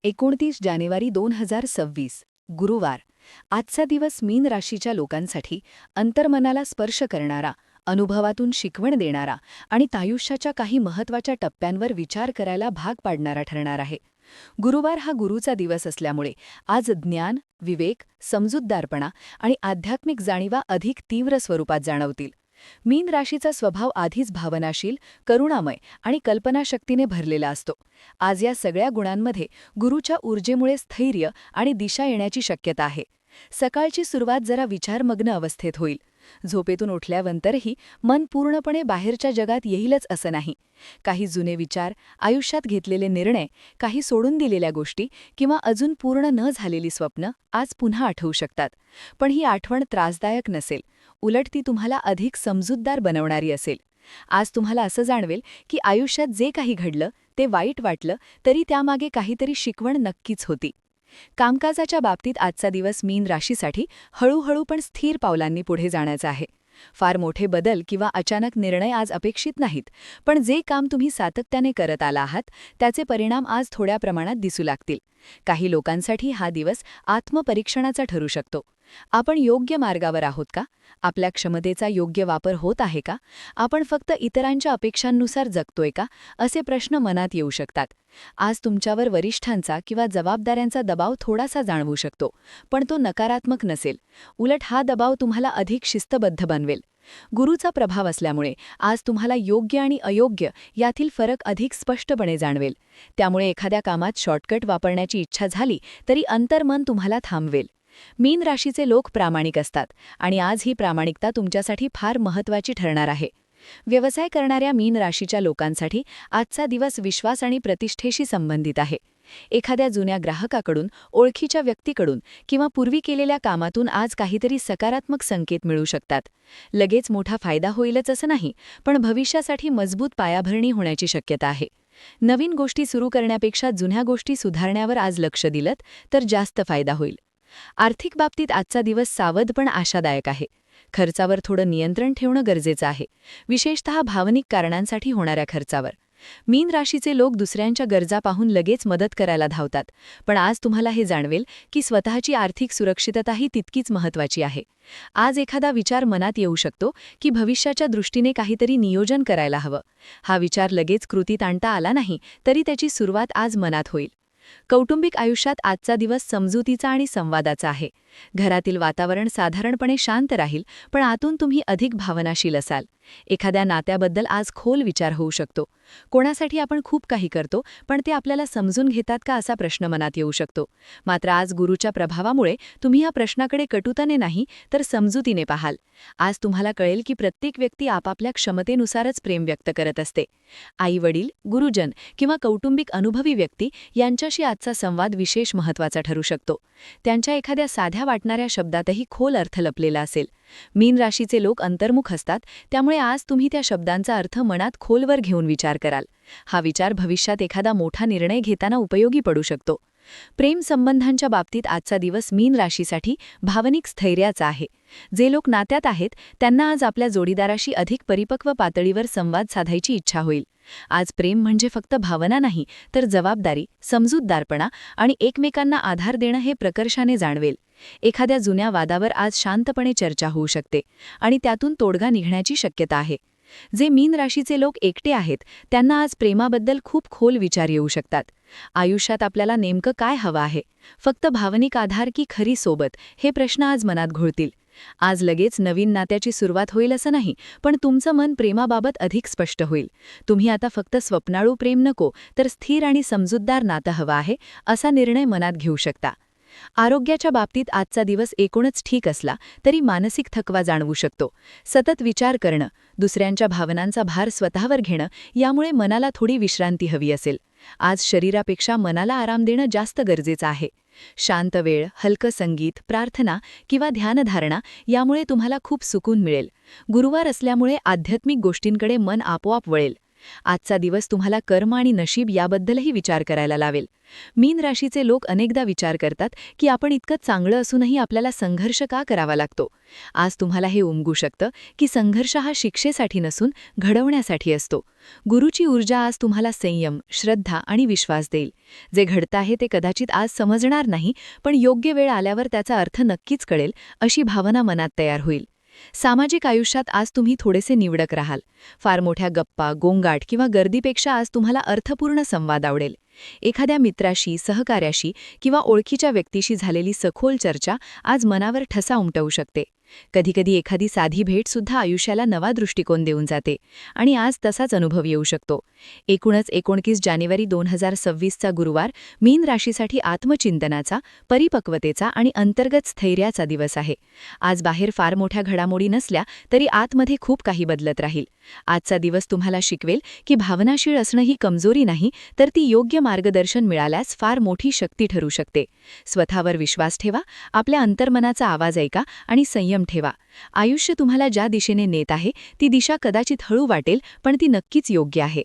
29 जानेवारी 2026 गुरुवार. आजचा दिवस मीन राशीच्या लोकांसाठी अंतर्मनाला स्पर्श करणारा, अनुभवातून शिकवण देणारा आणि आयुष्याच्या काही महत्त्वाच्या टप्प्यांवर विचार करायला भाग पाडणारा ठरणार आहे. गुरुवार हा गुरुचा दिवस असल्यामुळे आज ज्ञान, विवेक, समजूतदारपणा आणि आध्यात्मिक जाणीवा अधिक तीव्र स्वरूपात जाणवतील. मीन राशीचा स्वभाव आधीच भावनाशील, करुणामय आणि कल्पनाशक्तीने भरलेला असतो. आज या सगळ्या गुणांमध्ये गुरूच्या ऊर्जेमुळे स्थैर्य आणि दिशा येण्याची शक्यता आहे. सकाळची सुरुवात जरा विचारमग्न अवस्थेत होईल. झोपेतून उठल्यानंतरही मन पूर्णपणे बाहेरच्या जगात येईलच असं नाही. काही जुने विचार, आयुष्यात घेतलेले निर्णय, काही सोडून दिलेल्या गोष्टी किंवा अजून पूर्ण न झालेली स्वप्न आज पुन्हा आठवू शकतात. पण ही आठवण त्रासदायक नसेल, उलट ती तुम्हाला अधिक समजूतदार बनवणारी असेल. आज तुम्हाला असं जाणवेल की आयुष्यात जे काही घडलं ते वाईट वाटलं तरी त्यामागे काहीतरी शिकवण नक्कीच होती. कामकाजाच्या बाबतीत आजचा दिवस मीन राशीसाठी हळूहळू पण स्थिर पावलांनी पुढे जाण्याचा आहे. फार मोठे बदल किंवा अचानक निर्णय आज अपेक्षित नाहीत, पण जे काम तुम्ही सातत्याने करत आला आहात त्याचे परिणाम आज थोड्या प्रमाणात दिसू लागतील. काही लोकांसाठी हा दिवस आत्मपरीक्षणाचा ठरू शकतो. आपण योग्य मार्गावर आहोत का? आपल्या क्षमतेचा योग्य वापर होत आहे का? आपण फक्त इतरांच्या अपेक्षांनुसार जगतोय का? असे प्रश्न मनात येऊ शकतात. आज तुमच्यावर वरिष्ठांचा किंवा जबाबदाऱ्यांचा दबाव थोडासा जाणवू शकतो, पण तो नकारात्मक नसेल. उलट हा दबाव तुम्हाला अधिक शिस्तबद्ध बनवेल. गुरूचा प्रभाव असल्यामुळे आज तुम्हाला योग्य आणि अयोग्य यातील फरक अधिक स्पष्टपणे जाणवेल. त्यामुळे एखाद्या कामात शॉर्टकट वापरण्याची इच्छा झाली तरी अंतर्मन तुम्हाला थांबवेल. मीन राशीचे लोक प्रामाणिक असतात आणि आज ही प्रामाणिकता तुमच्यासाठी फार महत्त्वाची ठरणार आहे. व्यवसाय करणाऱ्या मीन राशीच्या लोकांसाठी आजचा दिवस विश्वास आणि प्रतिष्ठेशी संबंधित आहे. एखाद्या जुन्या ग्राहकाकडून, ओळखीच्या व्यक्तीकडून किंवा पूर्वी केलेल्या कामातून आज काहीतरी सकारात्मक संकेत मिळू शकतात. लगेच मोठा फायदा होईलच असं नाही, पण भविष्यासाठी मजबूत पायाभरणी होण्याची शक्यता आहे. नवीन गोष्टी सुरू करण्यापेक्षा जुन्या गोष्टी सुधारण्यावर आज लक्ष दिलत तर जास्त फायदा होईल. आर्थिक बाबतीत आजचा दिवस सावध पण आशादायक आहे. खर्चावर थोडं नियंत्रण ठेवणं गरजेचं आहे, विशेषतः भावनिक कारणांसाठी होणाऱ्या खर्चावर. मीन राशीचे लोक दुसऱ्यांच्या गरजा पाहून लगेच मदत करायला धावतात, पण आज तुम्हाला हे जाणवेल की स्वतःची आर्थिक सुरक्षितताही तितकीच महत्त्वाची आहे. आज एखादा विचार मनात येऊ शकतो की भविष्याच्या दृष्टीने काहीतरी नियोजन करायला हवं. हा विचार लगेच कृतीत आणता आला नाही तरी त्याची सुरुवात आज मनात होईल. कौटुंबिक आयुष्यात आजचा दिवस समजुतीचा आणि संवादाचा आहे. घरातील वातावरण साधारणपणे शांत राहील, पण आतून तुम्ही अधिक भावनाशील असाल. एखाद्या नात्याबद्दल आज खोल विचार होऊ शकतो. कोणासाठी आपण खूप काही करतो, पण ते आपल्याला समजून घेतात का असा प्रश्न मनात येऊ शकतो. मात्र आज गुरूच्या प्रभावामुळे तुम्ही या प्रश्नाकडे कटुताने नाही तर समजुतीने पाहाल. आज तुम्हाला कळेल की प्रत्येक व्यक्ती आपापल्या क्षमतेनुसारच प्रेम व्यक्त करत असते. आई-वडील, गुरुजन किंवा कौटुंबिक अनुभवी व्यक्ती यांच्याशी आजचा संवाद विशेष महत्त्वाचा ठरू शकतो. त्यांच्या एखाद्या साध्या वाटणाऱ्या शब्दातही खोल अर्थ लपलेला असेल. मीन राशीचे लोक अंतर्मुख असतात, त्यामुळे आज तुम्ही त्या शब्दांचा अर्थ मनात खोलवर घेऊन विचार कराल. हा विचार भविष्यात एखादा मोठा निर्णय घेताना उपयोगी पडू शकतो. प्रेम संबंधांच्या बाबतीत आजचा दिवस मीन राशीसाठी भावनिक स्थैर्याचा आहे. जे लोक नात्यात आहेत त्यांना आज आपल्या जोडीदाराशी अधिक परिपक्व पातळीवर संवाद साधायची इच्छा होईल. आज प्रेम म्हणजे फक्त भावना नाही तर जबाबदारी, समजूतदारपणा आणि एकमेकांना आधार देणं हे प्रकर्षाने जाणवेल. एखाद्या जुन्या वादावर आज शांतपणे चर्चा होऊ शकते आणि त्यातून तोडगा निघण्याची शक्यता आहे. जे मीन राशीचे लोक एकटे आहेत त्यांना आज प्रेमाबद्दल खूप खोल विचार येऊ शकतात. आयुष्यात आपल्याला नेमकं काय हवं आहे, फक्त भावनिक आधार की खरी सोबत, हे प्रश्न आज मनात घोळतील. आज लगेच नवीन नात्याची सुरुवात होईल असं नाही, पण तुमचं मन प्रेमाबाबत अधिक स्पष्ट होईल. तुम्ही आता फक्त स्वप्नाळू प्रेम नको तर स्थिर आणि समजूतदार नातं हवं आहे असा निर्णय मनात घेऊ शकता. आरोग्याच्या बाबतीत आजचा दिवस एकूणच ठीक असला तरी मानसिक थकवा जाणवू शकतो. सतत विचार करणं, दुसऱ्यांच्या भावनांचा भार स्वतःवर घेणं यामुळे मनाला थोडी विश्रांती हवी असेल. आज शरीरापेक्षा मनाला आराम देणं जास्त गरजेचं आहे. शांत वेळ, हलकं संगीत, प्रार्थना किंवा ध्यानधारणा यामुळे तुम्हाला खूप सुकून मिळेल. गुरुवार असल्यामुळे आध्यात्मिक गोष्टींकडे मन आपोआप वळेल. आजचा दिवस तुम्हाला कर्म आणि नशीब याबद्दलही विचार करायला लावेल. मीन राशीचे लोक अनेकदा विचार करतात की आपण इतकं चांगलं असूनही आपल्याला संघर्ष का करावा लागतो. आज तुम्हाला हे उमगू शकतं की संघर्ष हा शिक्षेसाठी नसून घडवण्यासाठी असतो. गुरूची ऊर्जा आज तुम्हाला संयम, श्रद्धा आणि विश्वास देईल. जे घडतं आहे ते कदाचित आज समजणार नाही, पण योग्य वेळ आल्यावर त्याचा अर्थ नक्कीच कळेल, अशी भावना मनात तयार होईल. सामाजिक आयुष्यात आज तुम्ही थोडेसे निवडक राहाल. फार मोठ्या गप्पा, गोंगाट किंवा गर्दीपेक्षा आज तुम्हाला अर्थपूर्ण संवाद आवडेल. एखाद्या मित्राशी, सहकार्याशी किंवा ओळखीच्या व्यक्तीशी झालेली सखोल चर्चा आज मनावर ठसा उमटवू शकते. कधीकधी एखादी साधी भेटसुद्धा आयुष्याला नवा दृष्टिकोन देऊन जाते आणि आज तसाच अनुभव येऊ शकतो. एकूणच 29 जानेवारी 2026चा गुरुवार मीन राशीसाठी आत्मचिंतनाचा, परिपक्वतेचा आणि अंतर्गत स्थैर्याचा दिवस आहे. आज बाहेर फार मोठ्या घडामोडी नसल्या तरी आतमध्ये खूप काही बदलत राहील. आजचा दिवस तुम्हाला शिकवेल की भावनाशील असणं ही कमजोरी नाही, तर ती योग्य मार्गदर्शन मिळाल्यास फार मोठी शक्ती ठरू शकते. स्वतःवर विश्वास ठेवा, आपल्या अंतर्मनाचा आवाज ऐका आणि संयम ठेवा. आयुष्य तुम्हाला ज्या दिशेने नेत आहे ती दिशा कदाचित हळू वाटेल, पण ती नक्कीच योग्य आहे.